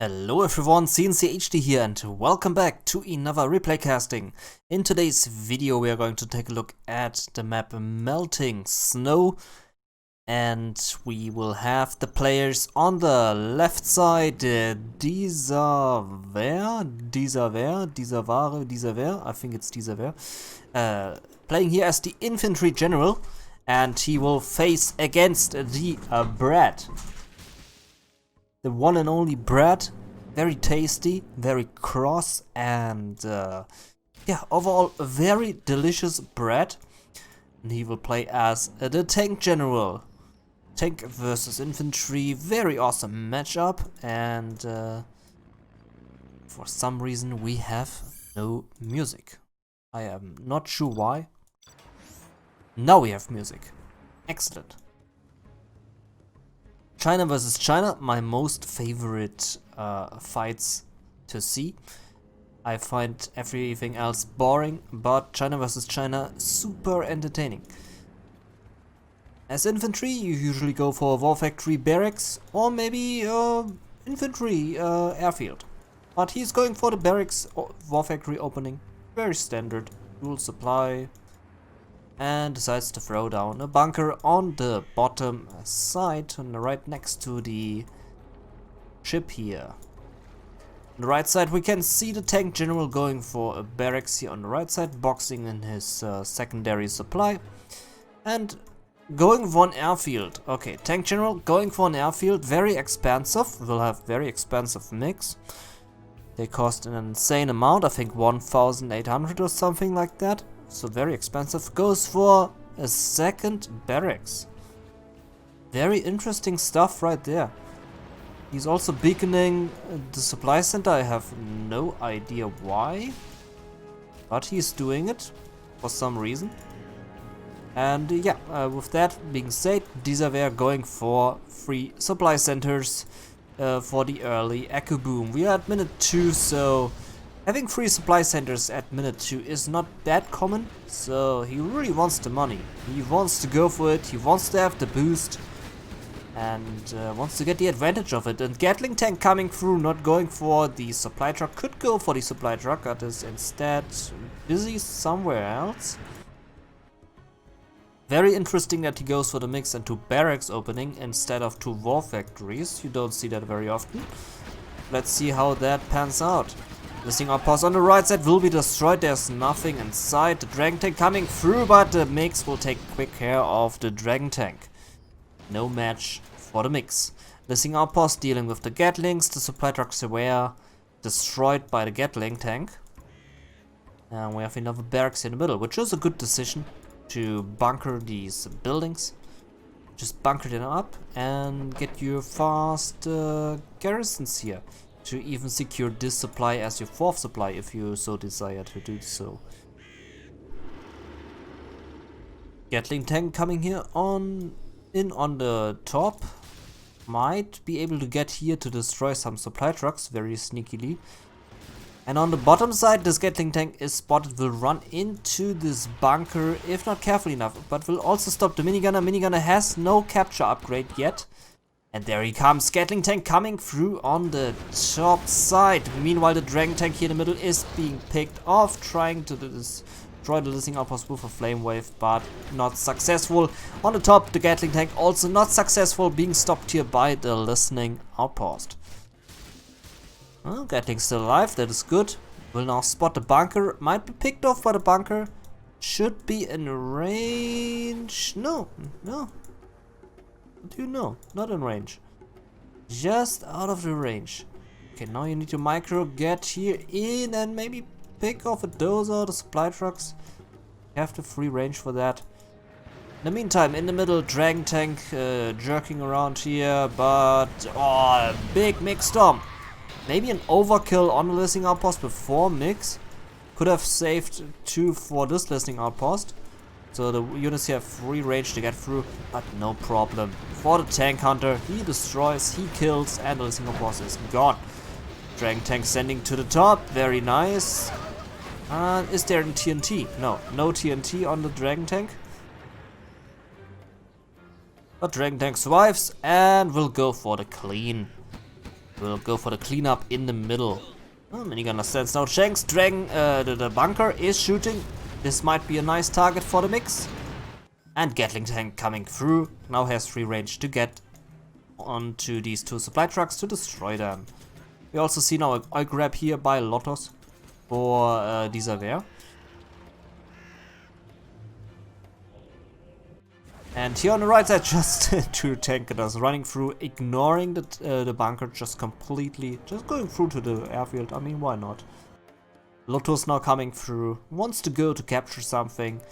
Hello everyone, cncHD here and welcome back to another replay casting. In today's video we are going to take a look at the map Melting Snow, and we will have the players on the left side, desaware, I think it's desaware, playing here as the infantry general, and he will face against the BreaD. The one and only BreaD, very tasty, very cross, and yeah, overall a very delicious BreaD. And he will play as the tank general. Tank versus infantry, very awesome matchup, and for some reason we have no music. I am not sure why. Now we have music. Excellent. China versus China, my most favorite fights to see. I find everything else boring, but China versus China, super entertaining. As infantry, you usually go for a war factory barracks or maybe infantry airfield. But he's going for the barracks war factory opening, very standard, dual supply. And decides to throw down a bunker on the bottom side, on the right next to the ship here. On the right side we can see the tank general going for a barracks here on the right side, boxing in his secondary supply. And going for an airfield. Okay, tank general going for an airfield, very expensive, will have very expensive mix. They cost an insane amount, I think 1,800 or something like that. So very expensive. Goes for a second barracks. Very interesting stuff right there. He's also beaconing the supply center. I have no idea why, but he's doing it for some reason. And yeah, with that being said, desaware going for 3 supply centers for the early echo boom. We are at minute 2, so having 3 supply centers at minute 2 is not that common, so he really wants the money. He wants to go for it, he wants to have the boost, and wants to get the advantage of it. And Gatling tank coming through, not going for the supply truck. Could go for the supply truck, but is instead busy somewhere else. Very interesting that he goes for the mix and 2 barracks opening instead of 2 war factories. You don't see that very often. Let's see how that pans out. Listing outpost on the right side will be destroyed. There's nothing inside. The dragon tank coming through, but the mix will take quick care of the dragon tank. No match for the mix. Listing outpost dealing with the Gatlings. The supply trucks aware, destroyed by the Gatling tank. And we have another barracks in the middle, which is a good decision to bunker these buildings. Just bunker them up and get your fast garrisons here, to even secure this supply as your 4th supply if you so desire to do so. Gatling tank coming here on the top. Might be able to get here to destroy some supply trucks very sneakily. And on the bottom side, this Gatling tank is spotted, will run into this bunker if not careful enough, but will also stop the minigunner. Minigunner has no capture upgrade yet. And there he comes, Gatling tank coming through on the top side. Meanwhile, the dragon tank here in the middle is being picked off, trying to destroy the listening outpost with a flame wave, but not successful. On the top, the Gatling tank also not successful, being stopped here by the listening outpost. Well, Gatling still alive, that is good. Will now spot the bunker, might be picked off by the bunker. Should be in range. No. What do you know? Not in range. Just out of the range. Okay, now you need to micro get here in and maybe pick off a dozer, the supply trucks. You have the free range for that. In the meantime, in the middle, dragon tank jerking around here, but oh, big mix storm. Maybe an overkill on the listening outpost before mix. Could have saved 2 for this listening outpost. So the units here have free range to get through, but no problem. For the tank hunter, he destroys, he kills, and the listening outpost is gone. Dragon tank sending to the top, very nice. Is there a TNT? No TNT on the dragon tank. But dragon tank survives and will go for the clean. will go for the cleanup in the middle. Oh, minigunner stands now. Shanks, Dragon, the bunker is shooting. This might be a nice target for the mix. And Gatling tank coming through. Now has free range to get onto these 2 supply trucks to destroy them. We also see now an oil grab here by Lotus for desaware. And here on the right side, just 2 tankers running through, ignoring the bunker, just completely, just going through to the airfield. I mean, why not? Lotus now coming through, wants to go to capture something.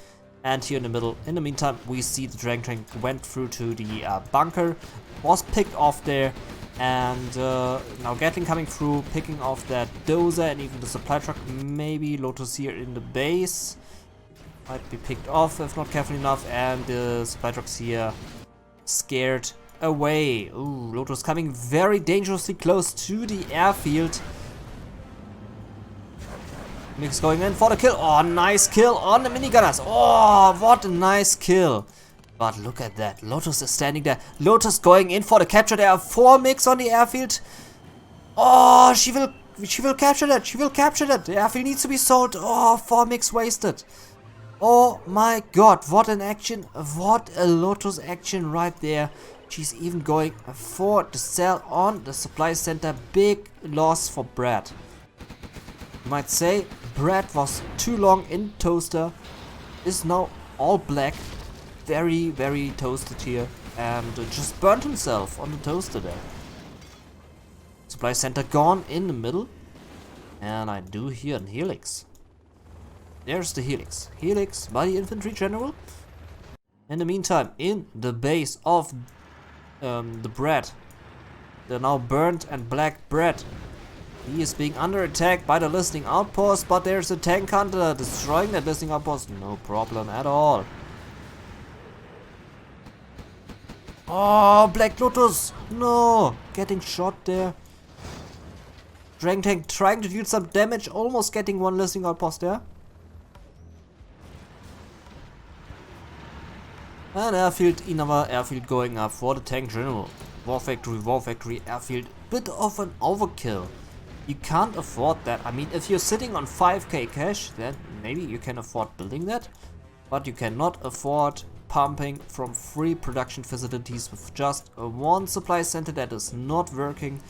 And here in the middle, in the meantime, we see the Dragon tank went through to the bunker, was picked off there. And now Gatling coming through, picking off that dozer and even the supply truck. Maybe Lotus here in the base. Might be picked off if not careful enough, and the supply trucks here scared away. Ooh, Lotus coming very dangerously close to the airfield. Mix going in for the kill. Oh, nice kill on the minigunners. Oh, what a nice kill. But look at that. Lotus is standing there. Lotus going in for the capture. There are 4 mix on the airfield. Oh, she will capture that. She will capture that. The airfield needs to be sold. Oh, 4 mix wasted. Oh my god, what an action, what a Lotus action right there. She's even going for the sell on the supply center. Big loss for BreaD. You might say BreaD was too long in toaster, is now all black, very, very toasted here, and just burnt himself on the toaster there. Supply center gone in the middle, and I do hear an helix. There's the helix. Helix by the infantry general. In the meantime, in the base of the BreaD, the now burnt and black BreaD, he is being under attack by the listening outpost, but there's a tank hunter destroying that listening outpost. No problem at all. Oh, Black Lotus! No! Getting shot there. Dragon tank trying to deal some damage, almost getting 1 listening outpost there. And airfield, another airfield going up for the tank general. War factory, airfield. Bit of an overkill. You can't afford that. I mean, if you're sitting on 5k cash, then maybe you can afford building that. But you cannot afford pumping from 3 production facilities with just 1 supply center that is not working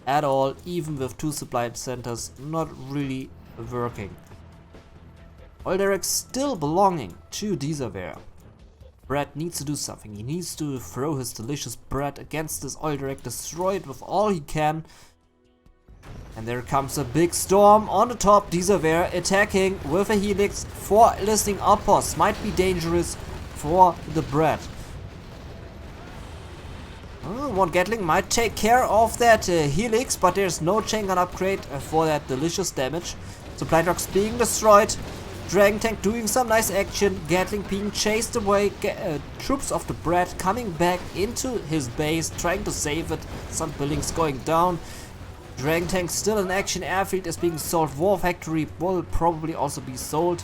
at all. Even with 2 supply centers not really working. Oil derrick still belonging to desaware. BreaD needs to do something. He needs to throw his delicious BreaD against this oil derrick, destroy it with all he can. And there comes a big storm on the top. desaware attacking with a helix. 4 listening outposts might be dangerous for the BreaD. One Gatling might take care of that helix, but there's no chain gun upgrade for that delicious damage. Supply trucks being destroyed. Dragon tank doing some nice action. Gatling being chased away. Troops of the BreaD coming back into his base, trying to save it. Some buildings going down. Dragon tank still in action. Airfield is being sold. War factory will probably also be sold.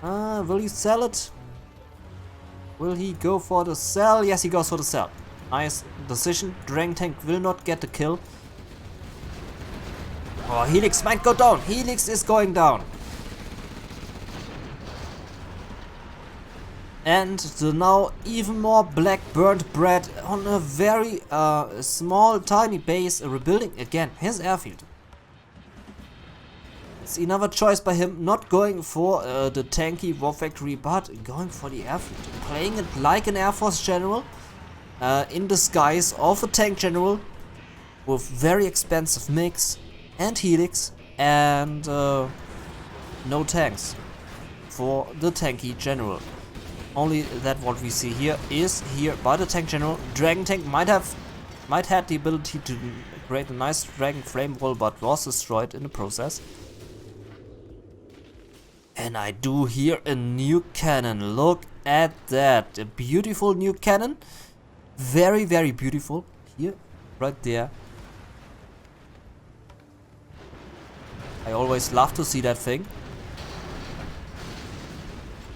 Will he sell it? Will he go for the sell? Yes, he goes for the sell. Nice decision. Dragon tank will not get the kill. Oh, helix might go down. Helix is going down. And the now even more black burnt BreaD on a very small tiny base, rebuilding again his airfield. It's another choice by him, not going for the tanky war factory, but going for the airfield. Playing it like an Air Force general in disguise of a tank general with very expensive mix and helix and no tanks for the tanky general. Only that what we see here is here by the tank general. Dragon tank might have the ability to create a nice dragon flame wall, but was destroyed in the process. And I do hear a new cannon. Look at that. A beautiful new cannon. Very, very beautiful. Here, right there. I always love to see that thing.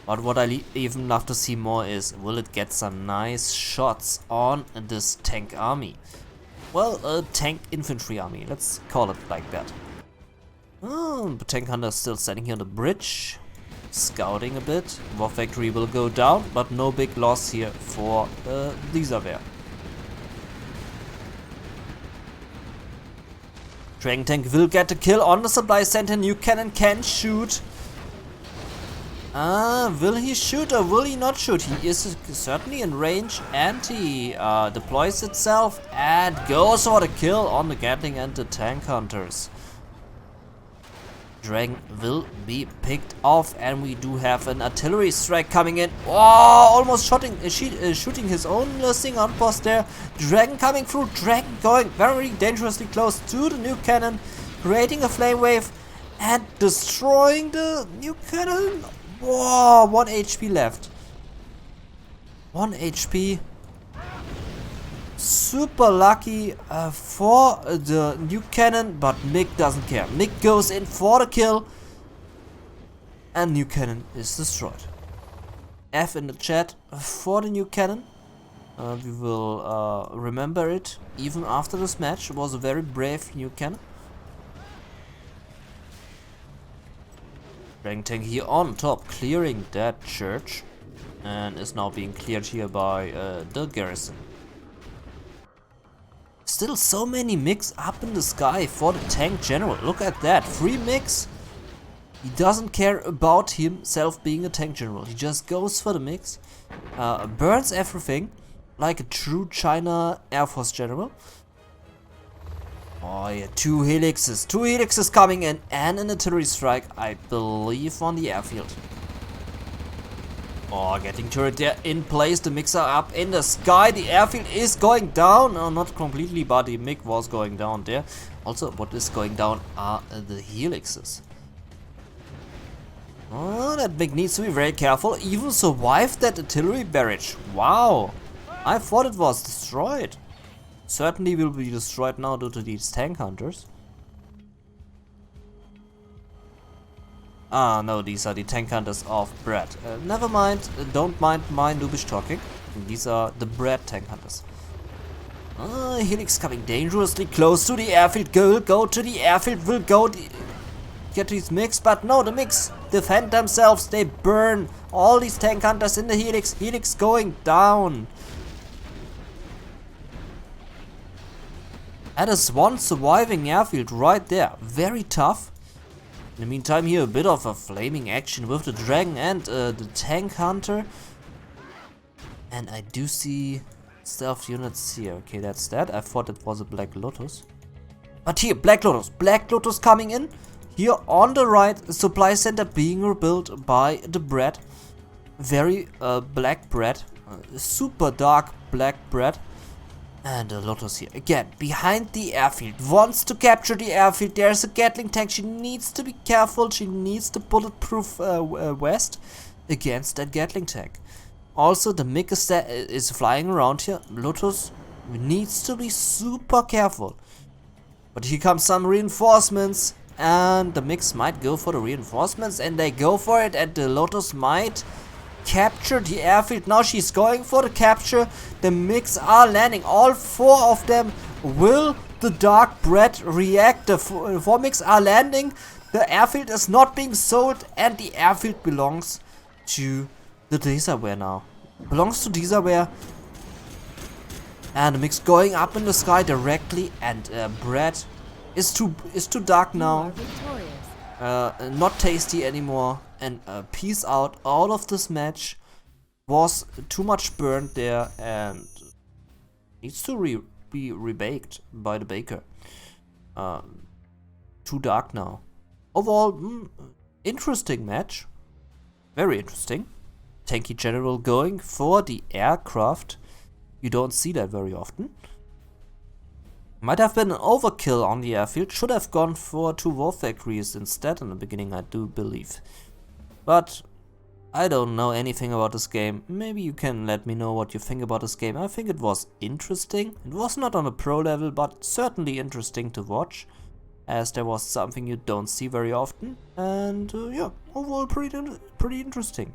But what I even love to see more is, will it get some nice shots on this tank army? well, a tank infantry army, let's call it like that. Oh, the tank hunter is still standing here on the bridge, scouting a bit. War factory will go down, but no big loss here for desaware. Dragon tank will get a kill on the supply center. New cannon can shoot. Will he shoot or will he not shoot? He is certainly in range, and he deploys itself and goes for the kill on the Gatling and the tank hunters. Dragon will be picked off, and we do have an artillery strike coming in. Oh, almost shooting his own listing on post there. Dragon coming through. Dragon going very dangerously close to the new cannon, creating a flame wave and destroying the new cannon. Whoa, 1 HP left. 1 HP. Super lucky for the new cannon, but Mick doesn't care. Mick goes in for the kill, and new cannon is destroyed. F in the chat for the new cannon. We will remember it even after this match. It was a very brave new cannon. Dragon tank here on top, clearing that church, and is now being cleared here by the garrison. Still so many MiGs up in the sky for the tank general. Look at that, 3 MiGs. He doesn't care about himself being a tank general. He just goes for the MiGs, burns everything like a true China Air Force general. Oh yeah, 2 helixes coming in, and an artillery strike, I believe, on the airfield. Oh, getting turret there in place, the MiGs are up in the sky, the airfield is going down. Oh, not completely, but the MiG was going down there. Also, what is going down are the helixes. Oh, that MiG needs to be very careful. Even survived that artillery barrage. Wow, I thought it was destroyed. Certainly will be destroyed now due to these tank hunters. Ah, no, these are the tank hunters of BreaD. Never mind, don't mind my noobish talking. These are the BreaD tank hunters. Helix coming dangerously close to the airfield. Go to the airfield, will go get these MiGs, but no, the MiGs defend themselves. They burn all these tank hunters in the Helix. Helix going down. That is one surviving airfield right there. Very tough. In the meantime here, a bit of a flaming action with the Dragon and the tank hunter. And I do see stealth units here. Okay, that's that. I thought it was a Black Lotus. But here, Black Lotus coming in. Here on the right, a supply center being rebuilt by the BreaD. Very black BreaD. Super dark black BreaD. And a Lotus here, again, behind the airfield, wants to capture the airfield. There's a Gatling tank, she needs to be careful, she needs the bulletproof vest against that Gatling tank. Also, the MiG is flying around here. Lotus needs to be super careful. But here comes some reinforcements, and the MiGs might go for the reinforcements, and they go for it, and the Lotus might capture the airfield. Now she's going for the capture. The MiGs are landing, all 4 of them. Will the dark BreaD react? The 4 MiGs are landing. The airfield is not being sold, and the airfield belongs to the desaware now. Belongs to desaware. And the MiGs going up in the sky directly, and BreaD is too dark now. Not tasty anymore. And peace out. All of this match was too much burned there and needs to be rebaked by the baker. Too dark now. Overall, interesting match. Very interesting. Tanky general going for the aircraft. You don't see that very often. Might have been an overkill on the airfield. Should have gone for 2 war factories instead in the beginning, I do believe. But I don't know anything about this game. Maybe you can let me know what you think about this game. I think it was interesting. It was not on a pro level, but certainly interesting to watch, as there was something you don't see very often. And yeah, overall pretty interesting.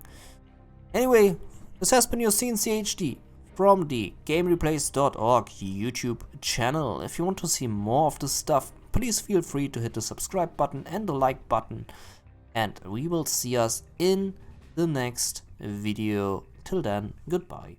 Anyway, this has been your cncHD. from the GameReplays.org YouTube channel. If you want to see more of this stuff, please feel free to hit the subscribe button and the like button. And we will see us in the next video. Till then, goodbye.